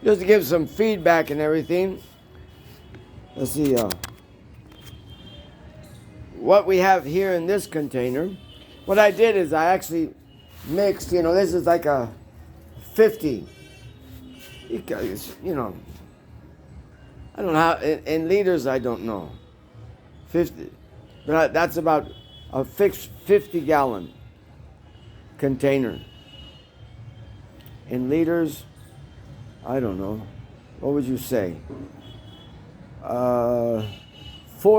just to give some feedback and everything. Let's see what we have here in this container. What I did is I actually mixed, this is like a 50. I don't know how, in liters I don't know. 50, but that's about a fixed 50-gallon container. In liters, I don't know. What would you say? 4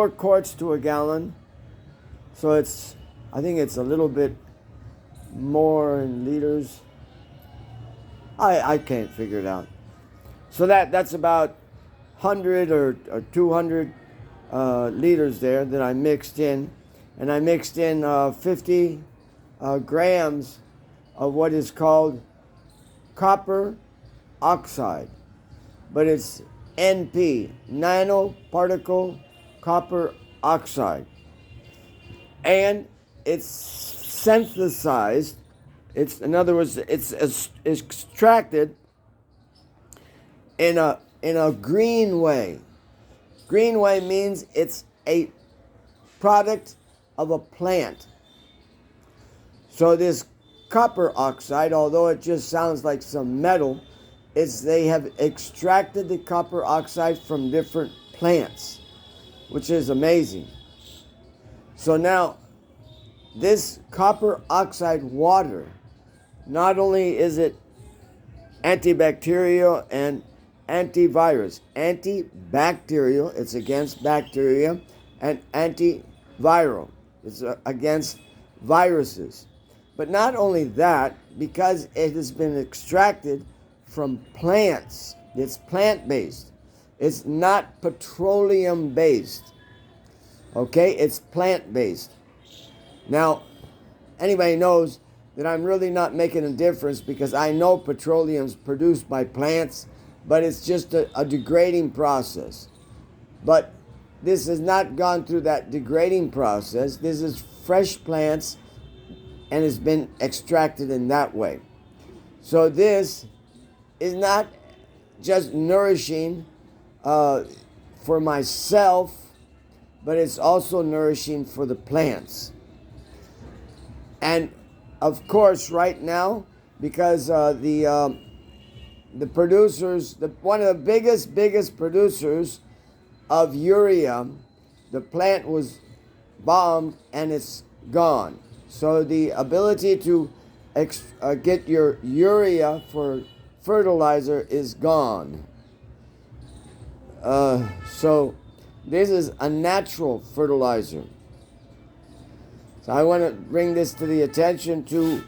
quarts to a gallon. So I think it's a little bit more in liters. I can't figure it out. So that's about 100 or 200 liters there that I mixed in. And I mixed in 50 grams of what is called copper oxide. But it's NP, nanoparticle copper oxide. And it's synthesized, in other words, it's extracted in a green way. Green way means it's a product of a plant. So this copper oxide, although it just sounds like some metal, they have extracted the copper oxide from different plants, which is amazing. So now, this copper oxide water, not only is it antibacterial and antivirus. Antibacterial, it's against bacteria, and antiviral, it's against viruses. But not only that, because it has been extracted from plants, it's plant-based. It's not petroleum-based. Okay, it's plant-based. Now, anybody knows that I'm really not making a difference because I know petroleum is produced by plants, but it's just a degrading process. But this has not gone through that degrading process. This is fresh plants and has been extracted in that way. So this is not just nourishing for myself, but it's also nourishing for the plants. And of course, right now, because the producers, one of the biggest producers of urea, the plant was bombed and it's gone. So the ability to get your urea for fertilizer is gone. So this is a natural fertilizer. So I want to bring this to the attention to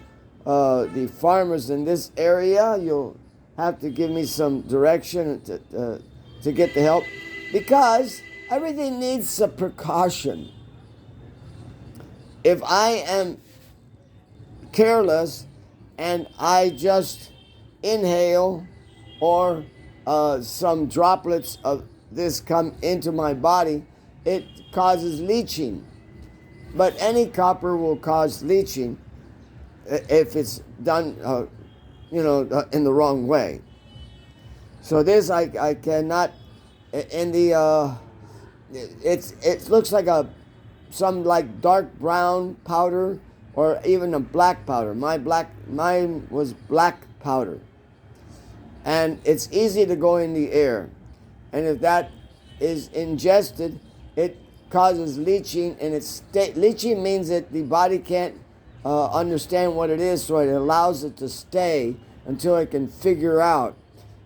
the farmers in this area. You'll have to give me some direction to get the help, because everything needs a precaution. If I am careless and I just inhale or some droplets of this come into my body, it causes leaching. But any copper will cause leaching if it's done, in the wrong way. So this I cannot. In the it looks like some like dark brown powder or even a black powder. Mine was black powder, and it's easy to go in the air, and if that is ingested, it causes leaching, and leaching means that the body can't understand what it is, so it allows it to stay until it can figure out.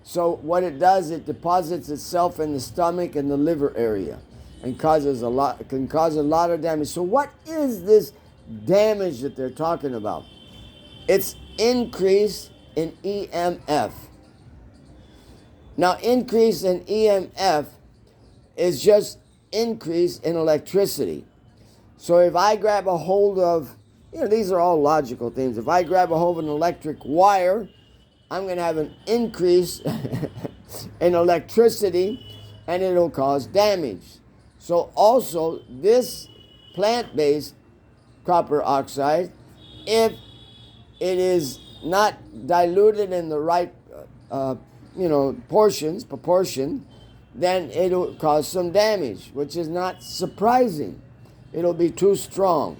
So what it does, it deposits itself in the stomach and the liver area, and can cause a lot of damage. So what is this damage that they're talking about? It's increase in EMF. Now, increase in EMF is just increase in electricity. So if I grab a hold of, these are all logical things. If I grab a hold of an electric wire, I'm going to have an increase in electricity, and it'll cause damage. So also, this plant-based copper oxide, if it is not diluted in the right proportion, then it'll cause some damage, which is not surprising. It'll be too strong.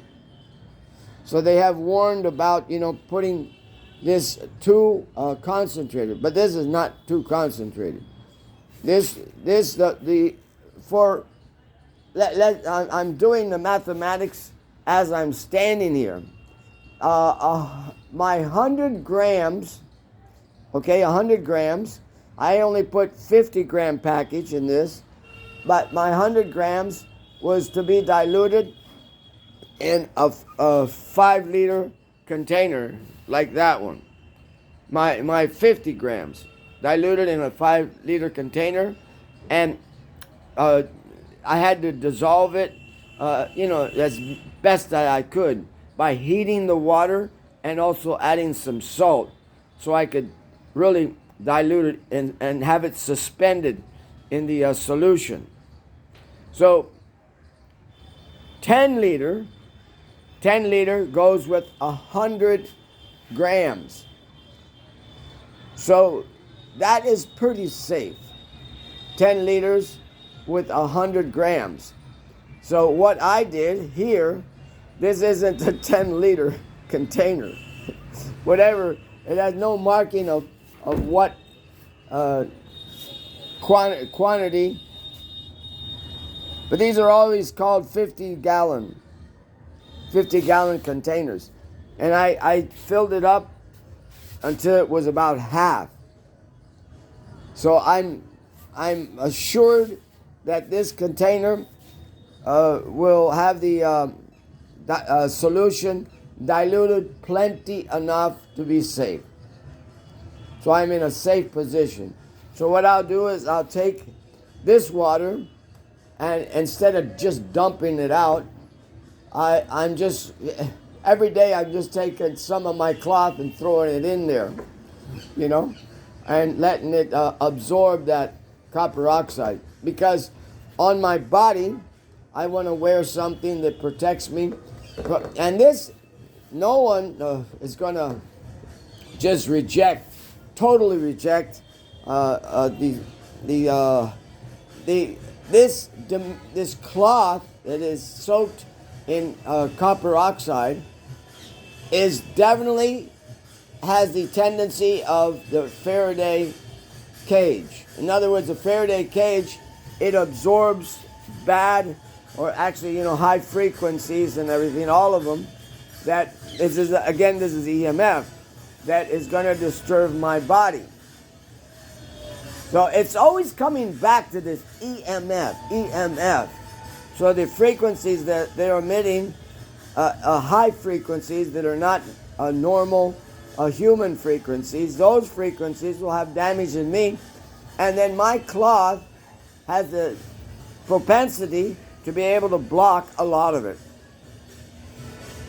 So they have warned about, putting this too concentrated, but this is not too concentrated. I'm doing the mathematics as I'm standing here. My 100 grams, 100 grams, I only put 50-gram package in this, but my 100 grams was to be diluted in a 5-liter container like that one. My 50 grams diluted in a 5-liter container, and I had to dissolve it, as best that I could by heating the water and also adding some salt, so I could really dilute it and have it suspended in the solution. So 10 liter goes with 100 grams. So that is pretty safe. 10 liters with 100 grams. So what I did here, this isn't a 10-liter container. Whatever, it has no marking of what quantity. But these are always called 50-gallon containers. And I filled it up until it was about half. So I'm assured that this container will have the solution diluted plenty enough to be safe. So I'm in a safe position. So what I'll do is I'll take this water, and instead of just dumping it out, every day I'm just taking some of my cloth and throwing it in there, and letting it absorb that copper oxide. Because on my body, I want to wear something that protects me. And this, no one is going to just totally reject this cloth that is soaked in copper oxide definitely has the tendency of the Faraday cage. In other words, the Faraday cage, it absorbs bad, or actually, high frequencies and everything, all of them. This is EMF that is going to disturb my body. So it's always coming back to this EMF. So the frequencies that they're emitting, high frequencies that are not normal human frequencies, those frequencies will have damage in me. And then my cloth has the propensity to be able to block a lot of it.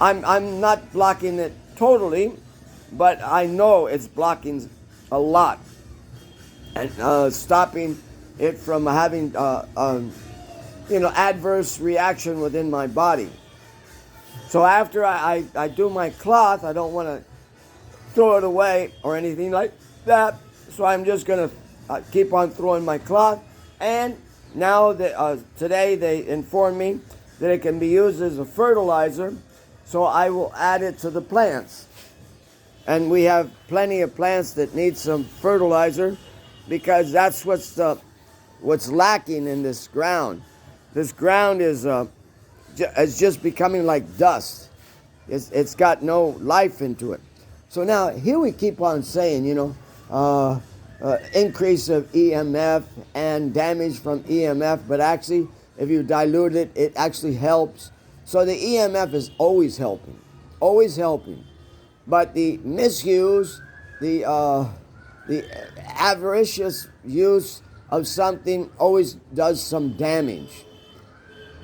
I'm not blocking it totally, but I know it's blocking a lot and stopping it from having adverse reaction within my body. So after I do my cloth, I don't want to throw it away or anything like that. So I'm just going to keep on throwing my cloth. And now today they informed me that it can be used as a fertilizer. So I will add it to the plants. And we have plenty of plants that need some fertilizer, because that's what's lacking in this ground. This ground is just becoming like dust. It's got no life into it. So now here we keep on saying, increase of EMF and damage from EMF, but actually, if you dilute it, it actually helps. So the EMF is always helping. But the misuse, the avaricious use of something always does some damage.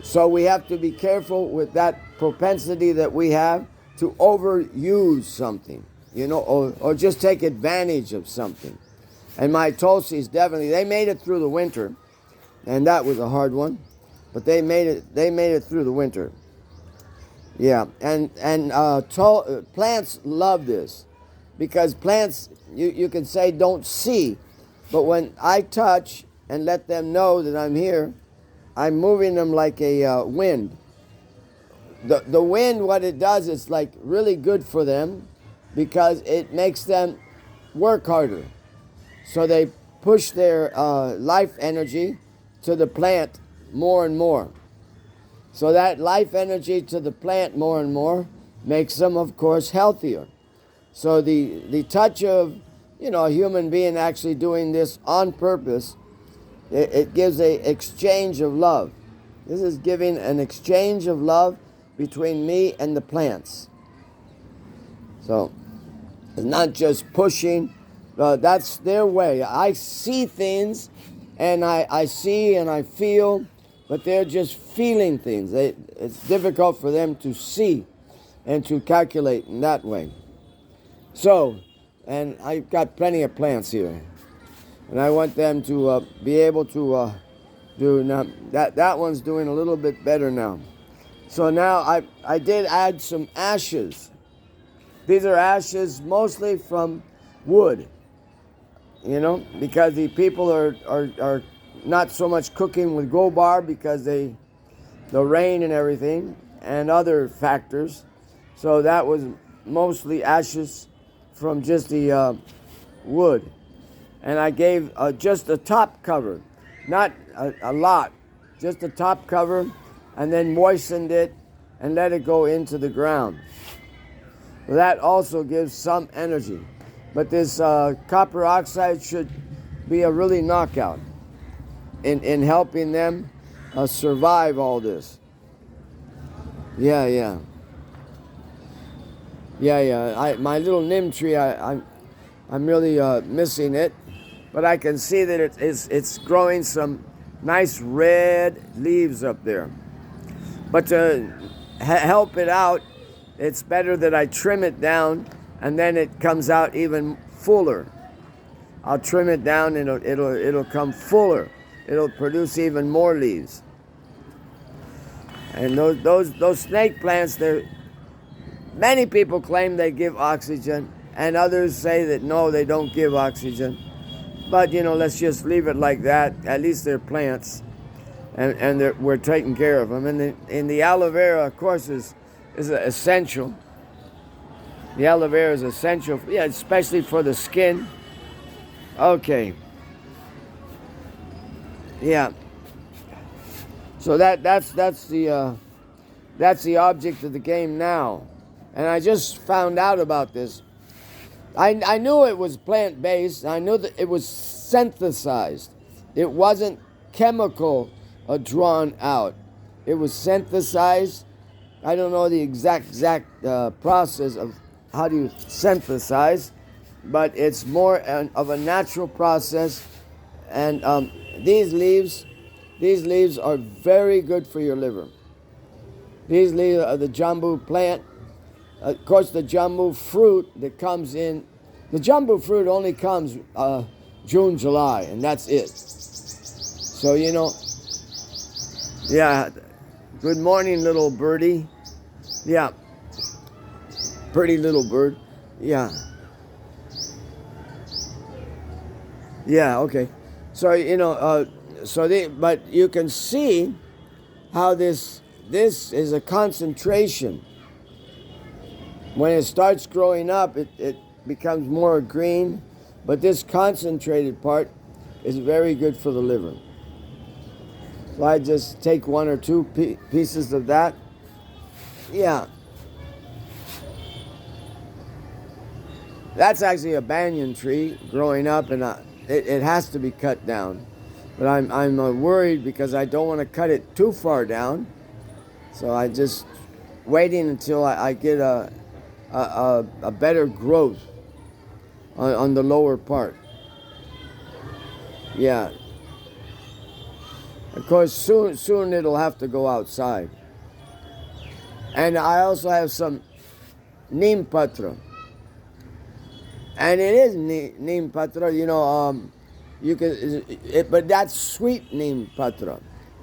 So we have to be careful with that propensity that we have to overuse something, or just take advantage of something. And my Tulsis definitely, they made it through the winter, and that was a hard one, but they made it through the winter. Yeah, and plants love this, because plants, you can say, don't see But when I touch and let them know that I'm here, I'm moving them like a wind. The wind, what it does, is like really good for them because it makes them work harder. So they push their life energy to the plant more and more. So that life energy to the plant more and more makes them, of course, healthier. So the touch of, a human being actually doing this on purpose, it gives a exchange of love. This is giving an exchange of love between me and the plants. So it's not just pushing. That's their way. I see things, and I see and I feel, but they're just feeling things. It's difficult for them to see and to calculate in that way. So, and I've got plenty of plants here, and I want them to be able to do now. That one's doing a little bit better now. So now I did add some ashes. These are ashes mostly from wood, because the people are not so much cooking with gobar because the rain and everything and other factors. So that was mostly ashes from just the wood. And I gave just a top cover, not a lot, just a top cover, and then moistened it and let it go into the ground. That also gives some energy. But this copper oxide should be a really knockout in helping them survive all this. Yeah. My little neem tree, I'm really missing it, but I can see that it's growing some nice red leaves up there. But to help it out, it's better that I trim it down, and then it comes out even fuller. I'll trim it down, and it'll come fuller. It'll produce even more leaves. And those snake plants, many people claim they give oxygen, and others say that no, they don't give oxygen. But let's just leave it like that. At least they're plants, and we're taking care of them. And the aloe vera, of course, is essential. The aloe vera is essential, especially for the skin. Okay. Yeah. So that's the object of the game now, and I just found out about this. I knew it was plant-based. I knew that it was synthesized. It wasn't chemical drawn out. It was synthesized. I don't know the exact process of how do you synthesize, but it's more of a natural process. And these leaves are very good for your liver. These leaves are the jambu plant. Of course, the jambu fruit that comes in, the jambu fruit only comes June, July, and that's it. So, yeah, good morning, little birdie. Yeah, pretty little bird. Yeah. Yeah, okay. So, but you can see how this is a concentration. When it starts growing up, it becomes more green, but this concentrated part is very good for the liver. So I just take one or two pieces of that. Yeah. That's actually a banyan tree growing up, and it has to be cut down. But I'm worried because I don't want to cut it too far down. So I just waiting until I get a better growth on the lower part. Yeah. Of course, soon it'll have to go outside. And I also have some neem patra. And it is neem patra, but that's sweet neem patra.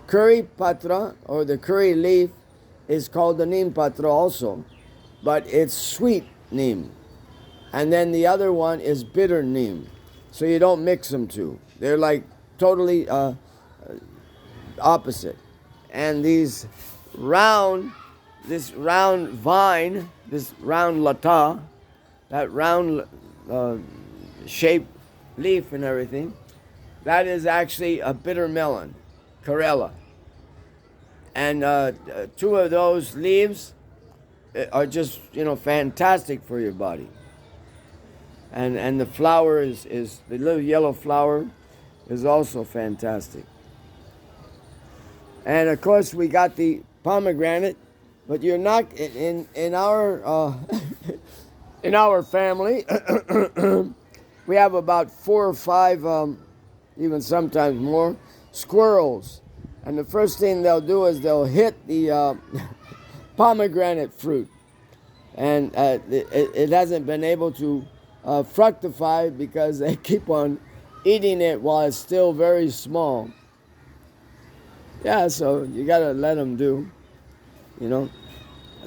Curry patra, or the curry leaf, is called the neem patra also, but it's sweet neem. And then the other one is bitter neem. So you don't mix them two. They're like totally opposite. And this round vine, this round lata, that round shaped leaf and everything, that is actually a bitter melon, Corella. And two of those leaves are just, fantastic for your body. And the flower is the little yellow flower is also fantastic. And of course we got the pomegranate, but you're not in our in our family. We have about 4 or 5, even sometimes more, squirrels. And the first thing they'll do is they'll hit the pomegranate fruit. And it hasn't been able to fructify because they keep on eating it while it's still very small. Yeah, so you got to let them do,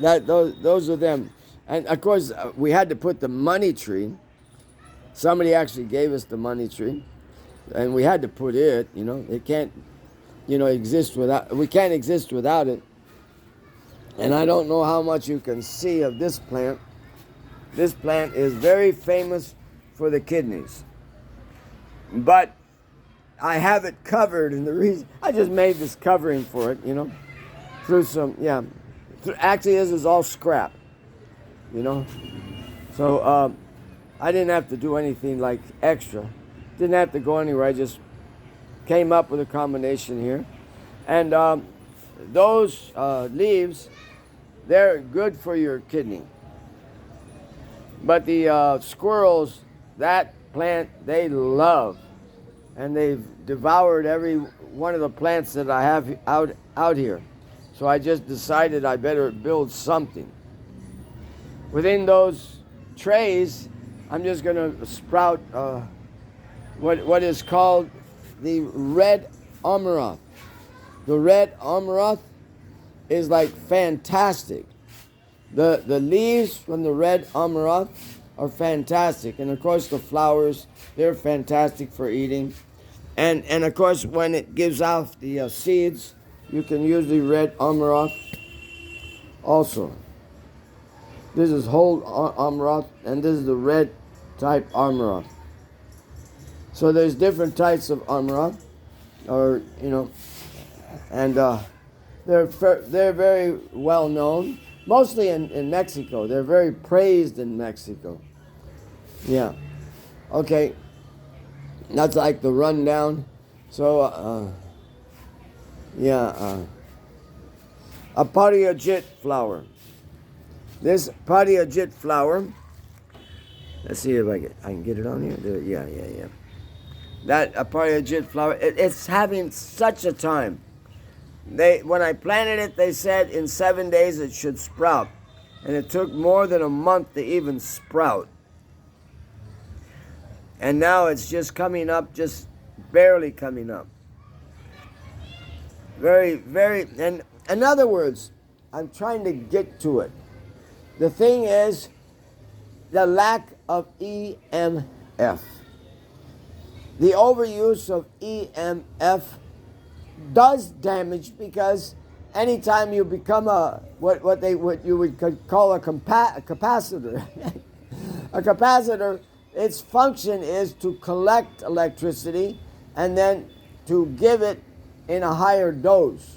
Those are them. And of course, we had to put the money tree. Somebody actually gave us the money tree. And we had to put it, It can't, exist without, we can't exist without it. And I don't know how much you can see of this plant. This plant is very famous for the kidneys. But I have it covered, and the reason, I just made this covering for it, through some, actually this is all scrap, So I didn't have to do anything like extra. Didn't have to go anywhere. I just came up with a combination here. And those leaves, they're good for your kidney. But the squirrels, that plant, they love. And they've devoured every one of the plants that I have out here. So I just decided I better build something. Within those trays, I'm just going to sprout what is called the red amaranth. The red amaranth is like fantastic. The leaves from the red amaranth are fantastic. And of course the flowers, they're fantastic for eating. And of course when it gives out the seeds, you can use the red amaranth also. This is whole amaranth, and this is the red type amaranth. So there's different types of amaranth, and they're very well known, mostly in Mexico. They're very praised in Mexico. Yeah. Okay. That's like the rundown. So, a Pariajit flower. This Pariajit flower, let's see if I can get it on here. Yeah. That Pariajit flower, it's having such a time. When I planted it, they said in 7 days it should sprout. And it took more than a month to even sprout. And now it's just coming up, just barely coming up. Very, very, and in other words, I'm trying to get to it. The thing is the lack of EMF. The overuse of EMF does damage, because anytime you become what you would call a capacitor, a capacitor, its function is to collect electricity and then to give it in a higher dose.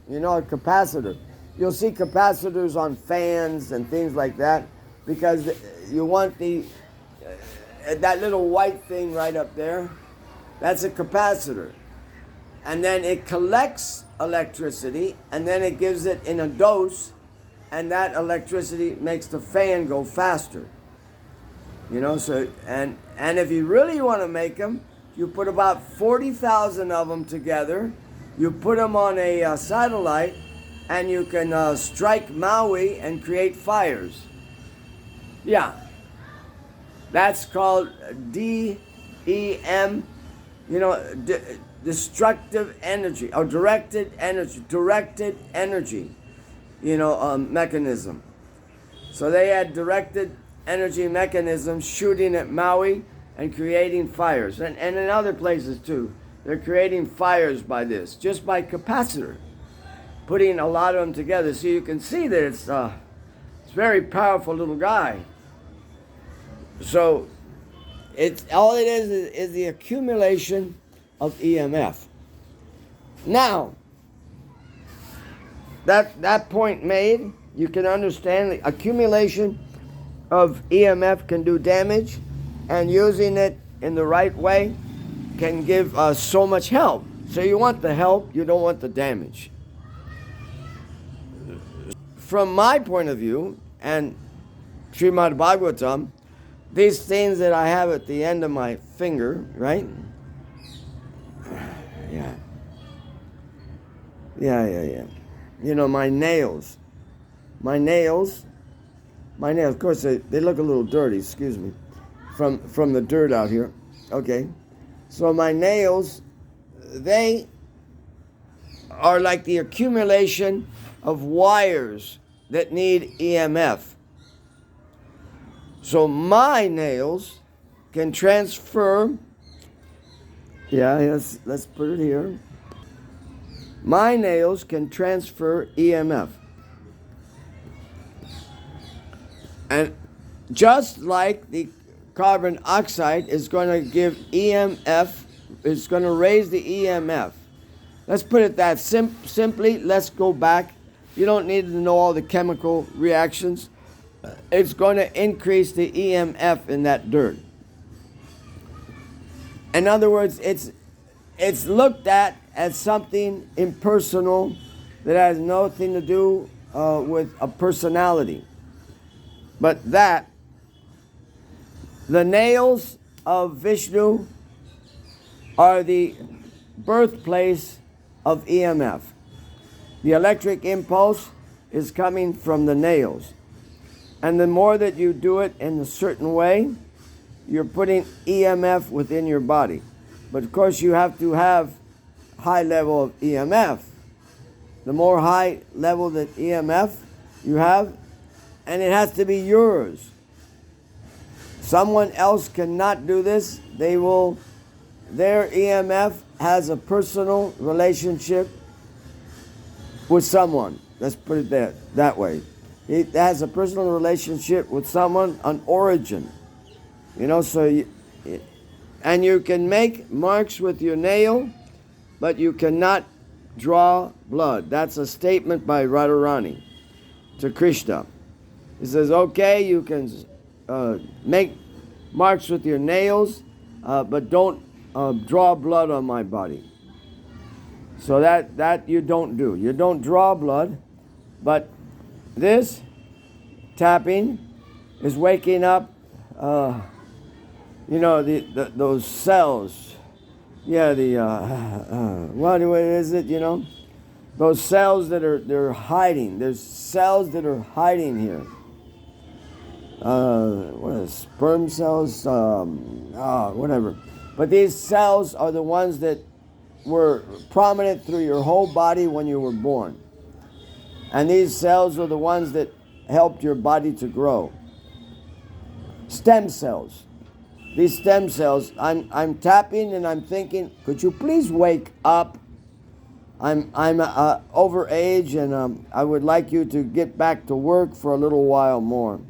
A capacitor. You'll see capacitors on fans and things like that, because you want that little white thing right up there. That's a capacitor. And then it collects electricity, and then it gives it in a dose, and that electricity makes the fan go faster. So, and if you really want to make them, you put about 40,000 of them together, you put them on a satellite, and you can strike Maui and create fires. Yeah. That's called DEM, destructive energy, or directed energy, mechanism. So they had directed energy mechanism shooting at Maui, and creating fires. And in other places too. They're creating fires by this, just by capacitor. Putting a lot of them together. So you can see that it's a very powerful little guy. So all it is the accumulation of EMF. Now, that point made, you can understand the accumulation of EMF can do damage, and using it in the right way can give so much help. So you want the help, you don't want the damage. From my point of view, and Srimad Bhagavatam, these things that I have at the end of my finger, right? Yeah. You know, my nails. My nails, of course, they look a little dirty, excuse me, from the dirt out here. Okay. So my nails, they are like the accumulation of wires that need EMF. So my nails can transfer, let's put it here. My nails can transfer EMF. And just like the carbon oxide is going to give EMF, it's going to raise the EMF. Let's put it that simply. Let's go back. You don't need to know all the chemical reactions. It's going to increase the EMF in that dirt. In other words, it's looked at as something impersonal that has nothing to do with a personality. But the nails of Vishnu are the birthplace of EMF. The electric impulse is coming from the nails. And the more that you do it in a certain way, you're putting EMF within your body. But of course you have to have high level of EMF. The more high level that EMF you have, and it has to be yours. Someone else cannot do this. Their EMF has a personal relationship with someone. Let's put it that way. It has a personal relationship with someone, an origin. You know, and you can make marks with your nail, but you cannot draw blood. That's a statement by Radharani to Krishna. He says, okay, you can make marks with your nails, but don't draw blood on my body. So that you don't do. You don't draw blood, but this tapping is waking up, those cells. Yeah, what is it, you know? Those cells that they're hiding. There's cells that are hiding here. What is sperm cells? Whatever. But these cells are the ones that were prominent through your whole body when you were born. And these cells are the ones that helped your body to grow. Stem cells. These stem cells, I'm tapping and I'm thinking, could you please wake up? I'm over age and I would like you to get back to work for a little while more.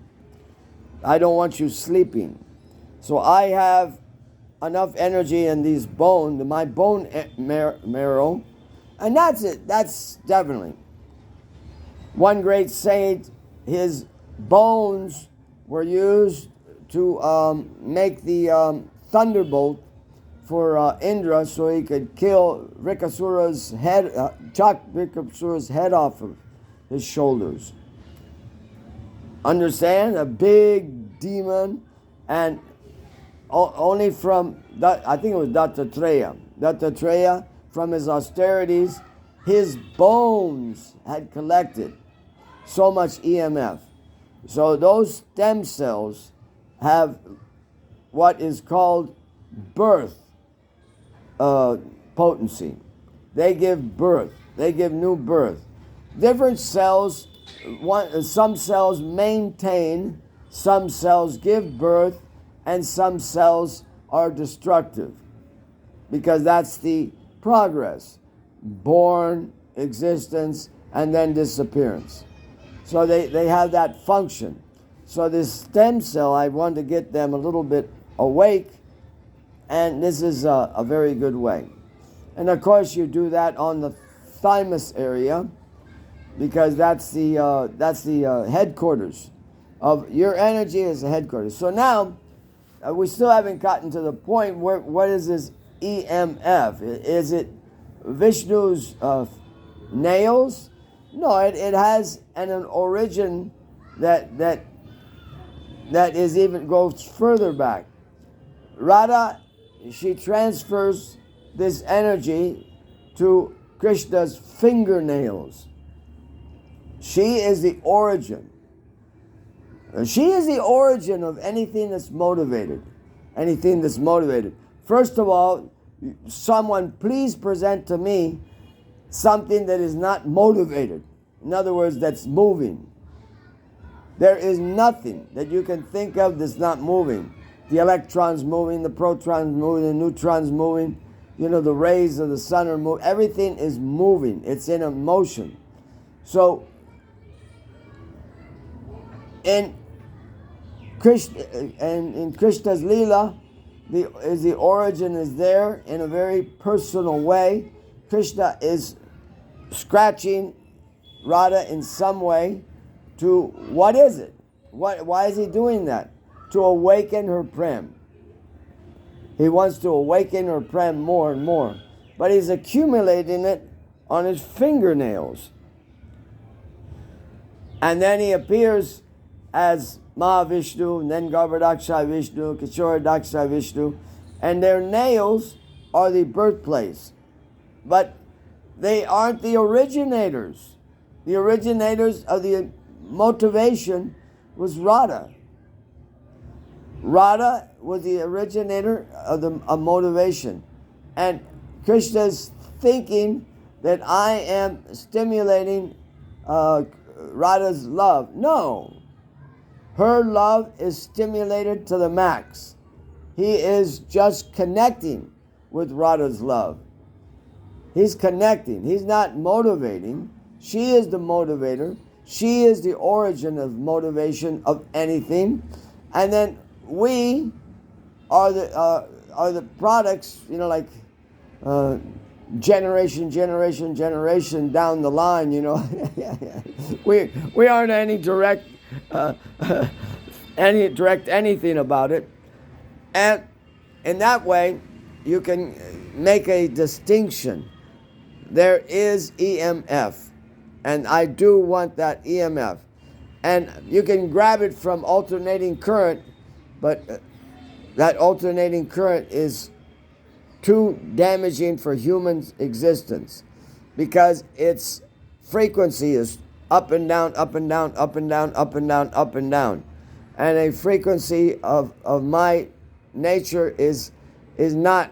I don't want you sleeping. So I have enough energy in these bones, my bone marrow, and that's it. That's definitely. One great saint, his bones were used to make the thunderbolt for Indra, so he could kill Rikasura's head, chop Rikasura's head off of his shoulders. Understand? A big demon, and only from, I think it was Dattatreya. Dattatreya, from his austerities, his bones had collected so much EMF. So those stem cells have what is called birth potency. They give birth. They give new birth. Different cells, some cells maintain, some cells give birth, and some cells are destructive, because that's the progress: born, existence, and then disappearance. So they have that function. So this stem cell, I want to get them a little bit awake, and this is a very good way. And of course you do that on the thymus area, because that's the headquarters of your energy, is the headquarters. So now we still haven't gotten to the point where what is this EMF? Is it Vishnu's nails? No, it has an origin that is even goes further back. Radha, she transfers this energy to Krishna's fingernails. She is the origin. She is the origin of anything that's motivated. Anything that's motivated. First of all, someone please present to me something that is not motivated. In other words, that's moving. There is nothing that you can think of that's not moving. The electrons moving, the protons moving, the neutrons moving, the rays of the sun are moving. Everything is moving. It's in a motion. So, in Krishna's Leela, the origin is there in a very personal way. Krishna is scratching Radha in some way to, what is it? Why is he doing that? To awaken her prem. He wants to awaken her prem more and more. But he's accumulating it on his fingernails. And then he appears as Mahavishnu, and then Garbhadaksha Vishnu, Kishoradaksha Vishnu, and their nails are the birthplace. But they aren't the originators. The originators of the motivation was Radha. Radha was the originator of the motivation. And Krishna's thinking that I am stimulating Radha's love. No. Her love is stimulated to the max. He is just connecting with Radha's love. He's connecting. He's not motivating. She is the motivator. She is the origin of motivation of anything. And then we are the products, like generation down the line, We aren't any direct anything about it. And in that way, you can make a distinction. There is EMF, and I do want that EMF. And you can grab it from alternating current, but that alternating current is too damaging for human existence, because its frequency is up and down, up and down, up and down, up and down, up and down. And a frequency of my nature is not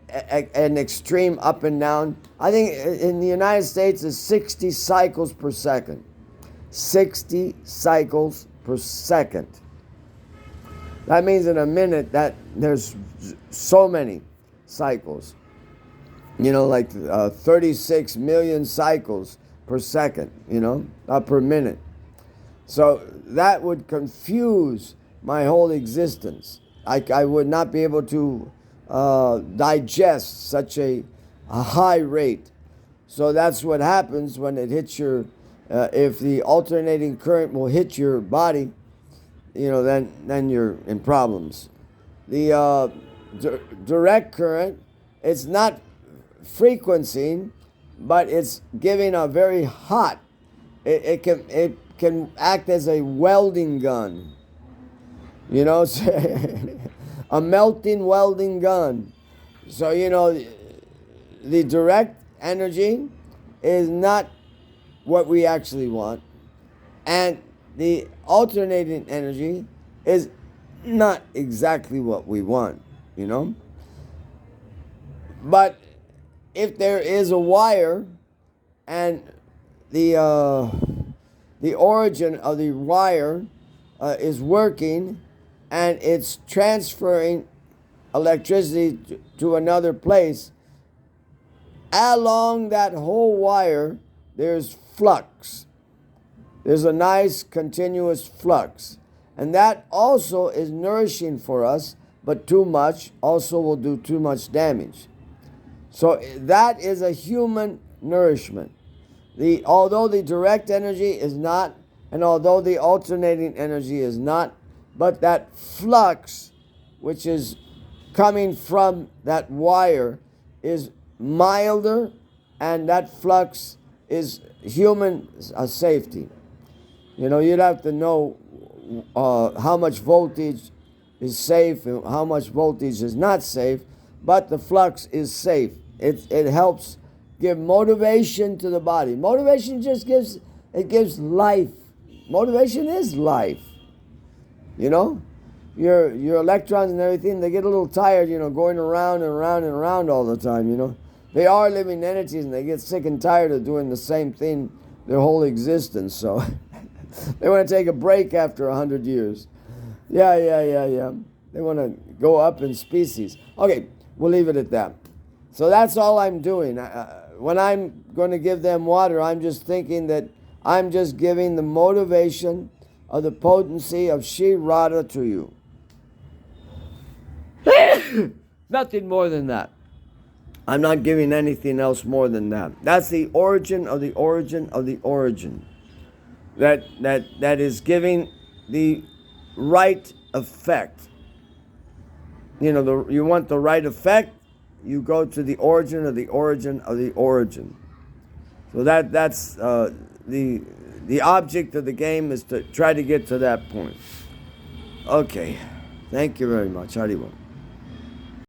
an extreme up and down. I think in the United States is 60 cycles per second. 60 cycles per second. That means in a minute that there's so many cycles. Like 36 million cycles per second, per minute. So that would confuse my whole existence. I would not be able to digest such a high rate. So that's what happens when it hits your, if the alternating current will hit your body, then you're in problems. The direct current, it's not frequencing, but it's giving a very hot, it can act as a welding gun. A melting welding gun. So, the direct energy is not what we actually want. And the alternating energy is not exactly what we want, But if there is a wire and the origin of the wire is working, and it's transferring electricity to another place, along that whole wire, there's flux. There's a nice continuous flux. And that also is nourishing for us, but too much also will do too much damage. So that is a human nourishment. Although the direct energy is not, and although the alternating energy is not, but that flux, which is coming from that wire, is milder, and that flux is human safety. You know, you'd have to know how much voltage is safe and how much voltage is not safe, but the flux is safe. It helps give motivation to the body. Motivation just gives life. Motivation is life. You know, your electrons and everything, they get a little tired, you know, going around and around and around all the time, you know. They are living entities and they get sick and tired of doing the same thing their whole existence, so they want to take a break after 100 years. Yeah. They want to go up in species. Okay, we'll leave it at that. So that's all I'm doing. When I'm going to give them water, I'm just thinking that I'm just giving the motivation of the potency of Shri Radha to you. Nothing more than that. I'm not giving anything else more than that. That's the origin of the origin of the origin. That is giving the right effect. You know, you want the right effect, you go to the origin of the origin of the origin. So that's the object of the game is to try to get to that point. Okay, thank you very much. Haribol.